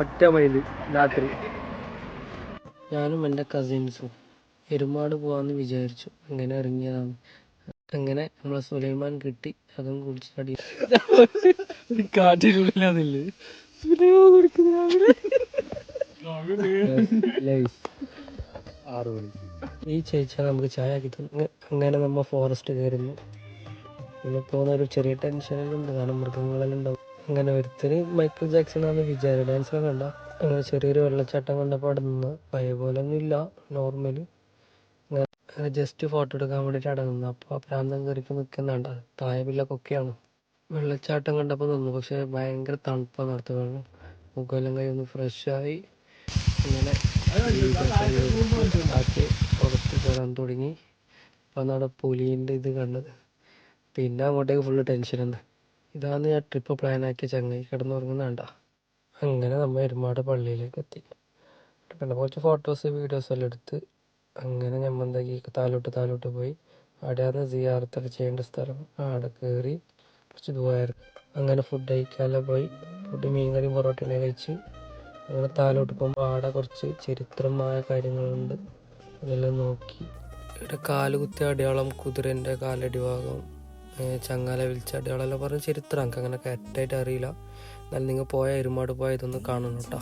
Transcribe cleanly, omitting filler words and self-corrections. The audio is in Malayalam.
ഒറ്റ മൈല് രാത്രി ഞാനും എൻ്റെ കസിൻസും എരുമാട് പോവാന്ന് വിചാരിച്ചു. അങ്ങനെ ഇറങ്ങിയതാണ്. അങ്ങനെ നമ്മളെ സുലൈമാൻ കിട്ടി. അതും കുടിച്ചടി കാട്ടിനുള്ളിലാന്നില്ലേ സുലൈമാൻ കുടിക്കുന്ന 6 മണിക്ക് ഈ ചേച്ചിയാണ് നമുക്ക് ചായ ആക്കി തന്നു. അങ്ങനെ നമ്മൾ ഫോറസ്റ്റ് കയറുന്നു. പിന്നെ പോകുന്ന ഒരു ചെറിയ ടെൻഷനെല്ലാം ഉണ്ട്, കാരണം മൃഗങ്ങളെല്ലാം ഉണ്ടാവും. അങ്ങനെ ഒരുത്തര് മൈക്കിൾ ജാക്സൺ ആണെന്ന് വിചാരം, ഡാൻസൊക്കെ കണ്ട. അങ്ങനെ ചെറിയൊരു വെള്ളച്ചാട്ടം കണ്ടപ്പോൾ അവിടെ നിന്ന് പഴയ പോലെ ഒന്നും ഇല്ല, നോർമല്. അങ്ങനെ ജസ്റ്റ് ഫോട്ടോ എടുക്കാൻ വേണ്ടിയിട്ട് അവിടെ നിന്ന്. അപ്പോൾ പ്രാന്തം കയറിക്ക് നിൽക്കുന്നുണ്ട്. തായവില്ലൊക്കെയാണ്. വെള്ളച്ചാട്ടം കണ്ടപ്പോൾ നിന്നു, പക്ഷെ ഭയങ്കര തണുപ്പാണ് അടുത്ത വെള്ളം. മുഖമെല്ലാം കൈ ഒന്ന് ഫ്രഷായി. അങ്ങനെ ആക്കി പുറത്ത് കയറാൻ തുടങ്ങി. അപ്പം അവിടെ പുലീൻ്റെ ഇത് കണ്ടത്. പിന്നെ അങ്ങോട്ടേക്ക് ഫുള്ള് ടെൻഷനാണ്. ഇതാണ് ഞാൻ ട്രിപ്പ് പ്ലാനാക്കിയ ചങ്ങായി കിടന്നുറങ്ങുന്നണ്ട. അങ്ങനെ നമ്മൾ എരുമാട് പള്ളിയിലേക്ക് എത്തി. പിന്നെ കുറച്ച് ഫോട്ടോസ് വീഡിയോസ് എല്ലാം എടുത്ത് അങ്ങനെ നമ്മൾ എന്താക്കി താലോട്ട് പോയി. അവിടെയാണ് സിയാറത്തൊക്കെ ചെയ്യേണ്ട സ്ഥലം. അവിടെ കയറി കുറച്ച് ദൂരമായിരുന്നു. അങ്ങനെ ഫുഡ് കഴിക്കാനെല്ലാം പോയി. ഫുഡ് മീൻകറിയും പൊറോട്ടയെല്ലാം കഴിച്ച് അങ്ങനെ താലോട്ട് പോകുമ്പോൾ അവിടെ കുറച്ച് ചരിത്രമായ കാര്യങ്ങളുണ്ട്, അതെല്ലാം നോക്കി. ഇവിടെ കാലുകുത്തിയ അടയാളം, കുതിരൻ്റെ കാലടി ഭാഗം, ചങ്ങാല വിളിച്ച അടയാളം എല്ലാം പറഞ്ഞ ചരിത്രം. എനിക്ക് അങ്ങനെ കറക്റ്റായിട്ട് അറിയില്ല. എന്നാലും നിങ്ങൾ പോയ എരുമാട് പോയ ഇതൊന്ന് കാണണം കേട്ടോ.